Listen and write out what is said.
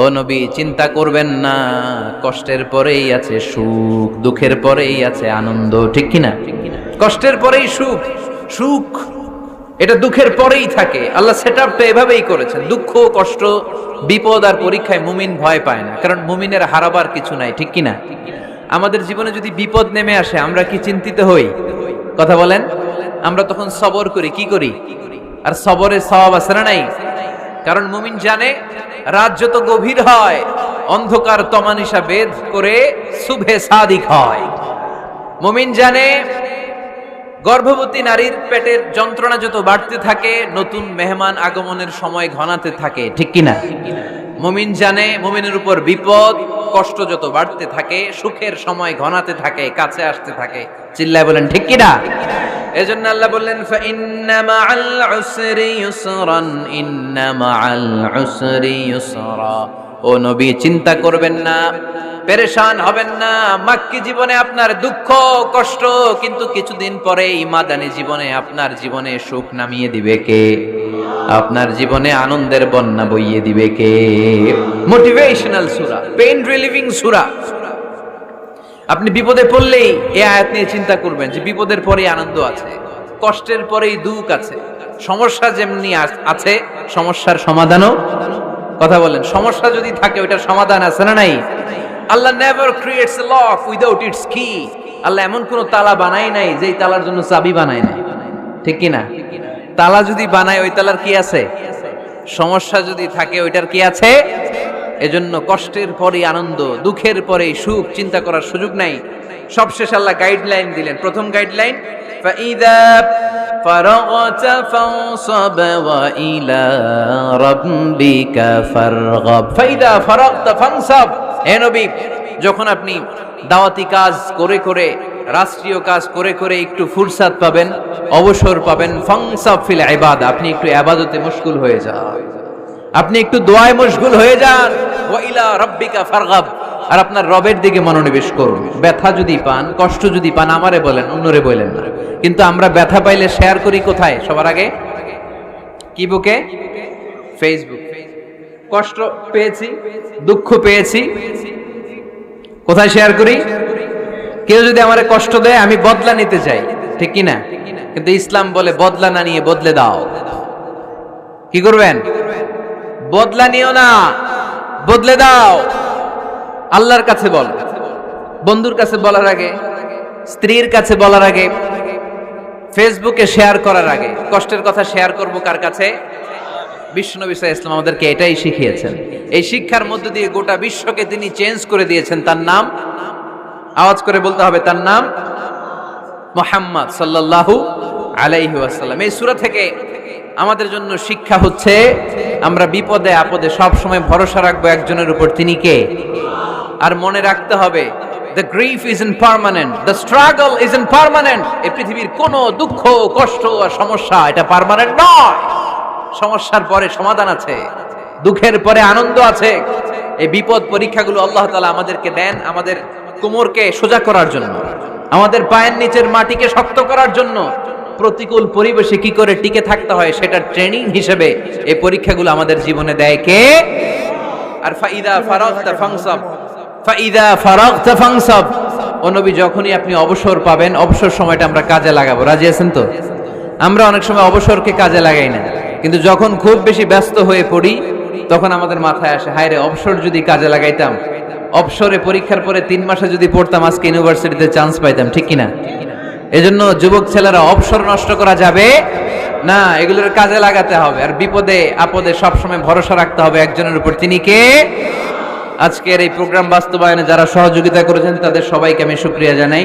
ও নবী, চিন্তা করবেন না, কষ্টের পরেই আছে সুখ, দুঃখের পরেই আছে আনন্দ। ঠিক কিনা? কষ্টের পরেই সুখ, সুখ এটা দুঃখের পরেই থাকে। আল্লাহ সেটআপটা এভাবেই করেছেন। দুঃখ, কষ্ট, বিপদ আর পরীক্ষায় মুমিন ভয় পায় না, কারণ মুমিনের হারাবার কিছু নাই। ঠিক কিনা? আমাদের জীবনে যদি বিপদ নেমে আসে, আমরা কি চিন্তিত হই? কথা বলেন। আমরা তখন সবর করি। কি করি? আর সবরের সওয়াব আছে না নাই? কারণ মুমিন জানে, রাত যত গভীর হয়, অন্ধকার তমানিসা ভেদ করে সুবহে সাদিক হয়। মুমিন জানে, গর্ভবতী নারীর পেটের যন্ত্রণা যত বাড়তে থাকে, নতুন মেহমান আগমনের সময় ঘনাতে থাকে। ঠিক কিনা? মুমিন জানে, মুমিনের উপর বিপদ কষ্ট যত বাড়তে থাকে, সুখের সময় ঘনাতে থাকে, কাছে আসতে থাকে। চিল্লায় বলেন ঠিক কিনা? এজন্য আল্লাহ বললেন, ফাইন্না মাআল উসরি ইউসরান, ইন্না মাআল উসরি ইউসরা। ও নবী, চিন্তা করবেন না, পেরেশান হবেন না। মাক্কি জীবনে আপনার দুঃখ কষ্ট, কিন্তু কিছুদিন পরেই মাদানী জীবনে আপনার জীবনে সুখ নামিয়ে দিবে কে? আপনার জীবনে আনন্দের বন্যা বইয়ে দিবে কে? মোটিভেশনাল সূরা, পেইন রিলিভিং সূরা। আপনি বিপদে পড়লেই এই আয়াত নিয়ে চিন্তা করবেন যে বিপদের পরেই আনন্দ আছে, কষ্টের পরেই দুঃখ আছে। সমস্যা যেমনি আছে, সমস্যার সমাধানও। কথা বলেন, সমস্যা যদি থাকে ওইটার সমাধান আছে না নাই? Allah never creates a lock without its key. Allah এমন কোন তালা বানায় নাই যেই তালার জন্য চাবি বানায় নাই। ঠিক কি না? তালা যদি বানায়, ওই তালার কি আছে? সমস্যা যদি থাকে, ওইটার কি আছে? এজন্য কষ্টের পরে আনন্দ, দুঃখের পরে সুখ, চিন্তা করার সুযোগ নাই। সবশেষ আল্লাহ গাইডলাইন দিলেন। প্রথম গাইডলাইন, ফাইদা ফারাগতা ফানসাব ওয়া ইলা রাব্বিকা ফারগাব। ফাইদা ফারাগতা ফানসাব। হে নবী, যখন আপনি দাওয়াতি কাজ করে করে, রাষ্ট্রীয় কাজ করে করে একটু ফুরসাত পাবেন, অবসর পাবেন, ফানসাব ফিল ইবাদা, আপনি একটু ইবাদতে মশগুল হয়ে যান, আপনি একটু দোয়ায় মশগুল হয়ে যান। ওয়া ইলা রাব্বিকা ফারগাব, আর আপনার রবের দিকে মনোনিবেশ করুন। ব্যথা যদি পান, কষ্ট যদি পান, আমারে বলেন, অন্যরে বলেন না। কিন্তু আমরা ব্যথা পাইলে শেয়ার করি কোথায়? সবার আগে কি বুকে? ফেসবুক। কষ্ট পেয়েছি, দুঃখ পেয়েছি, কোথায় শেয়ার করি? কেউ যদি আমারে কষ্ট দেয়, আমি বদলা নিতে চাই। ঠিক কি না? কিন্তু ইসলাম বলে বদলা না নিয়ে বদলে দাও। কি করবেন? বদলা নিও না, বদলে দাও। আল্লাহর কাছে বল, বন্ধুর কাছে বলার আগে, স্ত্রীর কাছে বলার আগে, ফেসবুকে শেয়ার করার আগে, কষ্টের কথা শেয়ার করব কার কাছে? বিশ্বনবী সাল্লাল্লাহু আলাইহি ওয়াসাল্লাম আমাদেরকে এটাই শিখিয়েছেন। এই শিক্ষার মধ্য দিয়ে গোটা বিশ্বকে তিনি চেঞ্জ করে দিয়েছেন। তার নাম আওয়াজ করে বলতে হবে, তার নাম মুহাম্মদ সাল্লাল্লাহু আলাইহি ওয়াসাল্লাম। এই সূরা থেকে আমাদের জন্য শিক্ষা হচ্ছে, আমরা বিপদে আপদে সব সময় ভরসা রাখবো একজনের উপর। তিনি কে? আর মনে রাখতে হবে, the grief isn't permanent, the struggle isn't permanent. এই পৃথিবীর কোনো দুঃখ কষ্ট আর সমস্যা এটা পার্মানেন্ট নয়। সমস্যার পরে সমাধান আছে, দুঃখের পরে আনন্দ আছে। এই বিপদ পরীক্ষাগুলো আল্লাহ তাআলা আমাদেরকে দেন আমাদের কোমরকে সোজা করার জন্য, আমাদের পায়ের নিচের মাটিকে শক্ত করার জন্য। প্রতিকূল পরিবেশে কি করে টিকে থাকতে হয় সেটার ট্রেনিং হিসেবে এই পরীক্ষাগুলো আমাদের জীবনে দেয় কে? আর ফাইদা ফারাগতা ফানসাব, ফাইদা ফারাগতা ফানসাব। ও নবী, যখনই আপনি অবসর পাবেন, অবসর সময়টা আমরা কাজে লাগাবো। রাজি আছেন তো? আমরা অনেক সময় অবসরকে কাজে লাগাই না, কিন্তু যখন খুব বেশি ব্যস্ত হয়ে পড়ি, তখন আমাদের মাথায় আসে, হায় রে, অবসর যদি কাজে লাগাইতাম, অবসরে পরীক্ষার পরে 3 মাসে যদি পড়তাম, আজকে ইউনিভার্সিটিতে চান্স পাইতাম। ঠিক কিনা? এজন্য যুবক ছেলেরা, অবসর নষ্ট করা যাবে না, এগুলোর কাজে লাগাতে হবে। আর বিপদে আপদে সবসময় ভরসা রাখতে হবে একজনের উপর। তিনি কে? আজকের এই প্রোগ্রাম বাস্তবায়নে যারা সহযোগিতা করেছেন, তাদের সবাইকে আমি শুকরিয়া জানাই।